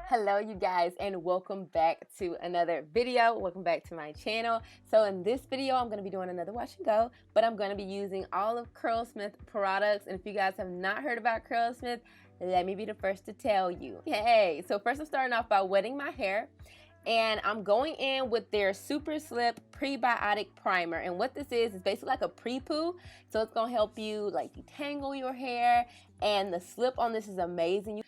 Hello you guys, and welcome back to another video. Welcome back to my channel. So in this video I'm going to be doing another wash and go, but I'm going to be using all of Curlsmith products. And if you guys have not heard about Curlsmith, let me be the first to tell you. Hey, so first I'm starting off by wetting my hair, and I'm going in with their Super Slip Prebiotic Primer. And what this is basically like a pre-poo, so it's going to help you like detangle your hair, and the slip on this is amazing.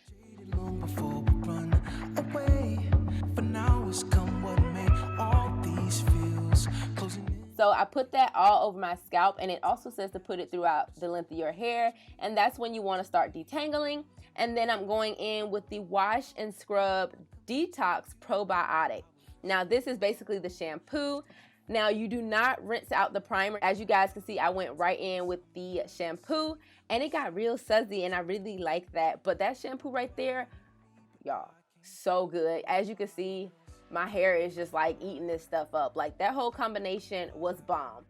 So I put that all over my scalp, and it also says to put it throughout the length of your hair, and that's when you want to start detangling. And then I'm going in with the Wash and Scrub Detox Probiotic. Now this is basically the shampoo. Now you do not rinse out the primer. As you guys can see, I went right in with the shampoo and it got real sudsy, and I really like that. But that shampoo right there, y'all, so good. As you can see, my hair is just like eating this stuff up. Like that whole combination was bomb.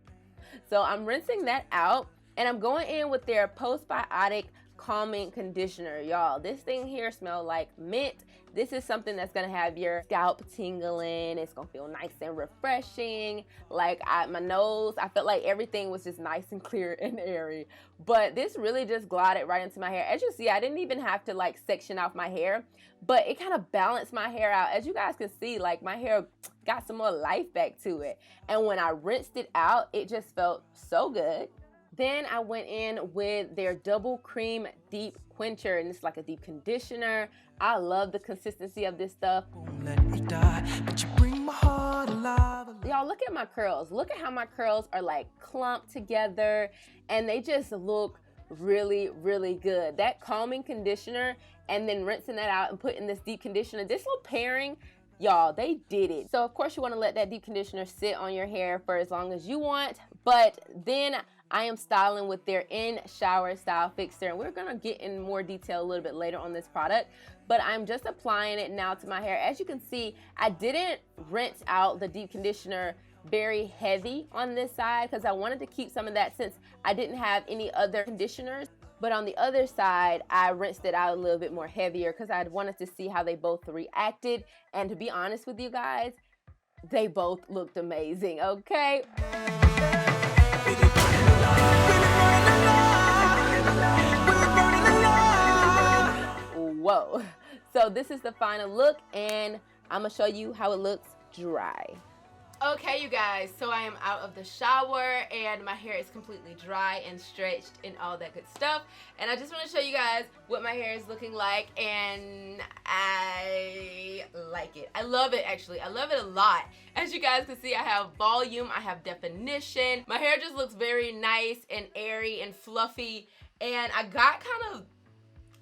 So I'm rinsing that out, and I'm going in with their Postbiotic Calming Conditioner. Y'all, this thing here smells like mint. This is something that's gonna have your scalp tingling. It's gonna feel nice and refreshing. Like my nose, I felt like everything was just nice and clear and airy. But this really just glided right into my hair. As you see, I didn't even have to like section off my hair, but it kind of balanced my hair out. As you guys can see, like my hair got some more life back to it. And when I rinsed it out, it just felt so good. Then I went in with their Double Cream Deep Quencher, and it's like a deep conditioner. I love the consistency of this stuff. Y'all, look at my curls. Look at how my curls are like clumped together, and they just look really, really good. That calming conditioner and then rinsing that out and putting this deep conditioner, this little pairing, y'all, they did it. So of course you want to let that deep conditioner sit on your hair for as long as you want, but then I am styling with their In Shower Style Fixer, and we're gonna get in more detail a little bit later on this product, but I'm just applying it now to my hair. As you can see, I didn't rinse out the deep conditioner very heavy on this side because I wanted to keep some of that since I didn't have any other conditioners. But on the other side, I rinsed it out a little bit more heavier because I wanted to see how they both reacted. And to be honest with you guys, they both looked amazing, okay? Whoa. So this is the final look, and I'm gonna show you how it looks dry. Okay, you guys, so I am out of the shower and my hair is completely dry and stretched and all that good stuff. And I just want to show you guys what my hair is looking like, and I like it. I love it, actually. I love it a lot. As you guys can see, I have volume, I have definition. My hair just looks very nice and airy and fluffy, and I got kind of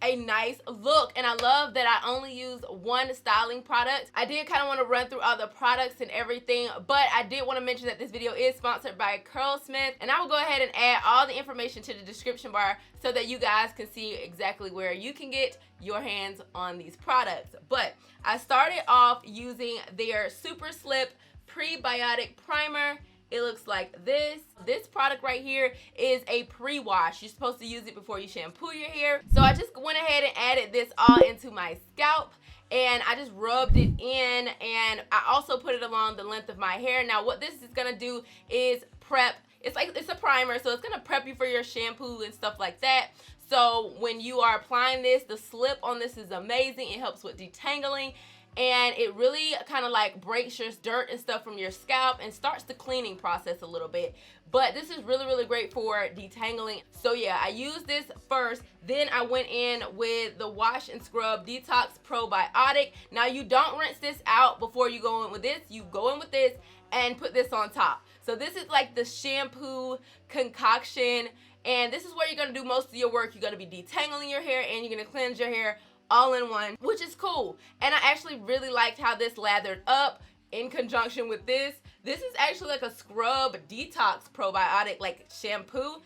a nice look, and I love that I only use one styling product. I did kind of want to run through all the products and everything, but I did want to mention that this video is sponsored by Curlsmith, and I will go ahead and add all the information to the description bar so that you guys can see exactly where you can get your hands on these products. But I started off using their Super Slip Prebiotic Primer. It looks like this. This product right here is a pre-wash. You're supposed to use it before you shampoo your hair. So I just went ahead and added this all into my scalp, and I just rubbed it in, and I also put it along the length of my hair. Now what this is gonna do is prep. It's a primer, so it's gonna prep you for your shampoo and stuff like that. So when you are applying this, the slip on this is amazing. It helps with detangling, and it really kind of like breaks your dirt and stuff from your scalp and starts the cleaning process a little bit. But this is really, really great for detangling. So yeah, I used this first, then I went in with the Wash and Scrub Detox Probiotic. Now you don't rinse this out before you go in with this. You go in with this and put this on top. So this is like the shampoo concoction, and this is where you're gonna do most of your work. You're gonna be detangling your hair and you're gonna cleanse your hair all in one, which is cool. And I actually really liked how this lathered up in conjunction with this. This is actually like a scrub detox probiotic like shampoo.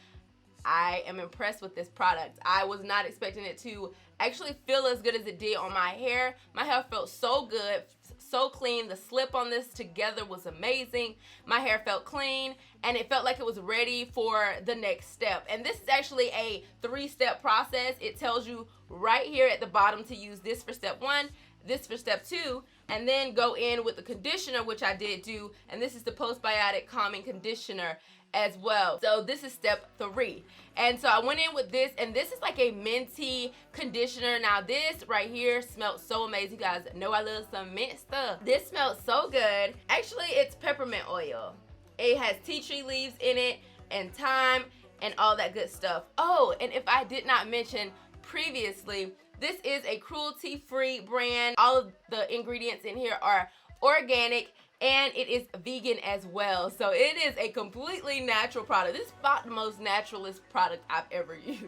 I am impressed with this product. I was not expecting it to actually feel as good as it did on my hair. My hair felt so good, so clean. The slip on this together was amazing. My hair felt clean, and it felt like it was ready for the next step. And this is actually a 3-step process. It tells you right here at the bottom to use this for step 1, this for step 2, and then go in with the conditioner, which I did do, and this is the Postbiotic Calming Conditioner as well. So this is step 3. And so I went in with this, and this is like a minty conditioner. Now this right here smells so amazing. You guys know I love some mint stuff. This smells so good. Actually, it's peppermint oil. It has tea tree leaves in it and thyme and all that good stuff. Oh, and if I did not mention previously, this is a cruelty-free brand. All of the ingredients in here are organic, and it is vegan as well. So it is a completely natural product. This is about the most naturalist product I've ever used.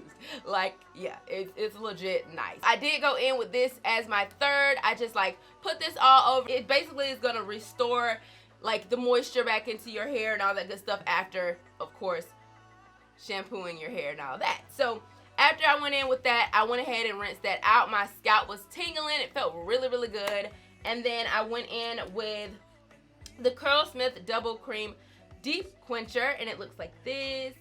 Like, yeah, it's legit nice. I did go in with this as my third. I just like put this all over. It basically is gonna restore like the moisture back into your hair and all that good stuff after, of course, shampooing your hair and all that. So after I went in with that, I went ahead and rinsed that out. My scalp was tingling. It felt really, really good. And then I went in with the Curlsmith Double Cream Deep Quencher, and it looks like this.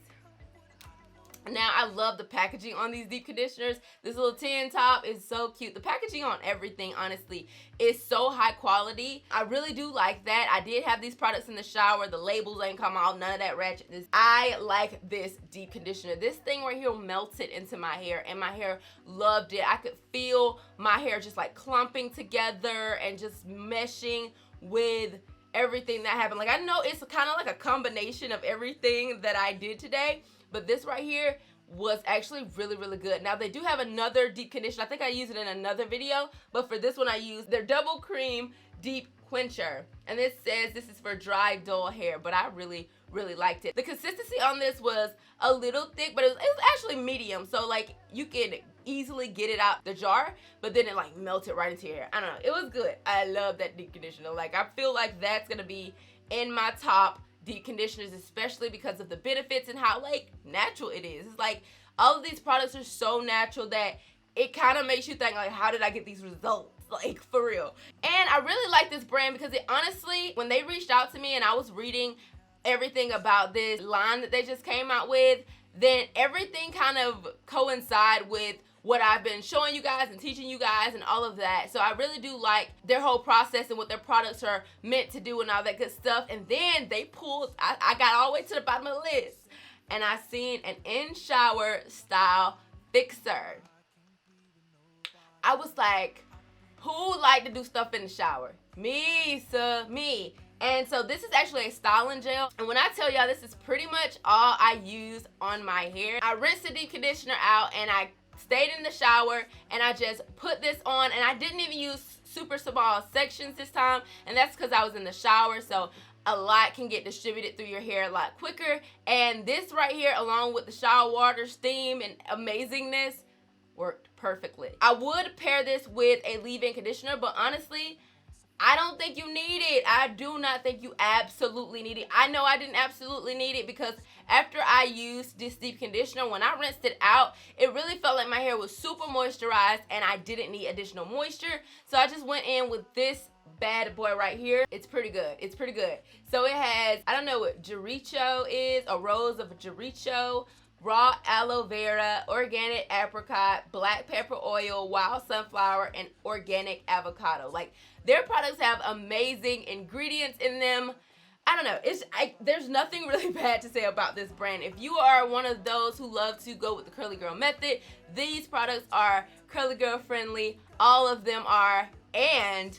Now, I love the packaging on these deep conditioners. This little tin top is so cute. The packaging on everything, honestly, is so high quality. I really do like that. I did have these products in the shower. The labels ain't come off, none of that ratchetness. I like this deep conditioner. This thing right here melted into my hair, and my hair loved it. I could feel my hair just like clumping together and just meshing with everything that happened. Like, I know it's kind of like a combination of everything that I did today, but this right here was actually really, really good. Now, they do have another deep conditioner. I think I used it in another video, but for this one, I used their Double Cream Deep Quencher. And this says this is for dry, dull hair, but I really, really liked it. The consistency on this was a little thick, but it was actually medium. So, like, you can easily get it out the jar, but then it, like, melted right into your hair. I don't know. It was good. I love that deep conditioner. Like, I feel like that's going to be in my top deep conditioners, especially because of the benefits and how like natural it is. It's like all of these products are so natural that it kind of makes you think like, how did I get these results? Like, for real. And I really like this brand because it honestly, when they reached out to me and I was reading everything about this line that they just came out with, then everything kind of coincide with what I've been showing you guys and teaching you guys and all of that. So I really do like their whole process and what their products are meant to do and all that good stuff. And then they pulled, I got all the way to the bottom of the list, and I seen an in-shower style fixer. I was like, who like to do stuff in the shower? Me, sir, me. And so this is actually a styling gel. And when I tell y'all, this is pretty much all I use on my hair. I rinsed the deep conditioner out and I stayed in the shower and I just put this on, and I didn't even use super small sections this time, and that's because I was in the shower, so a lot can get distributed through your hair a lot quicker. And this right here, along with the shower water, steam, and amazingness, worked perfectly. I would pair this with a leave-in conditioner, but honestly, I don't think you need it. I do not think you absolutely need it. I know I didn't absolutely need it because after I used this deep conditioner, when I rinsed it out, it really felt like my hair was super moisturized and I didn't need additional moisture. So I just went in with this bad boy right here. It's pretty good. It's pretty good. So it has, I don't know what Jericho is, a rose of Jericho, raw aloe vera, organic apricot, black pepper oil, wild sunflower, and organic avocado. Like, their products have amazing ingredients in them. I don't know. There's nothing really bad to say about this brand. If you are one of those who love to go with the curly girl method, these products are curly girl friendly. All of them are, and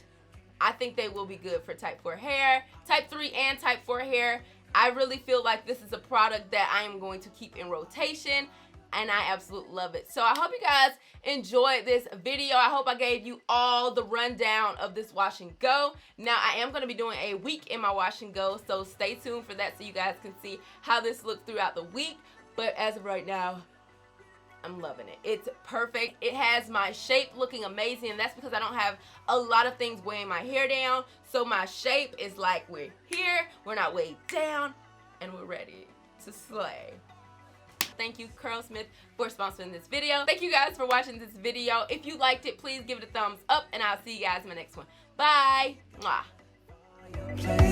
I think they will be good for type 4 hair, type 3 and type 4 hair. I really feel like this is a product that I am going to keep in rotation, and I absolutely love it. So I hope you guys enjoyed this video. I hope I gave you all the rundown of this wash and go. Now, I am going to be doing a week in my wash and go, so stay tuned for that so you guys can see how this looks throughout the week. But as of right now, I'm loving it. It's perfect. It has my shape looking amazing, and that's because I don't have a lot of things weighing my hair down. So my shape is like, we're here, we're not weighed down, and we're ready to slay. Thank you, Curlsmith, for sponsoring this video. Thank you guys for watching this video. If you liked it, please give it a thumbs up, and I'll see you guys in my next one. Bye. Mwah.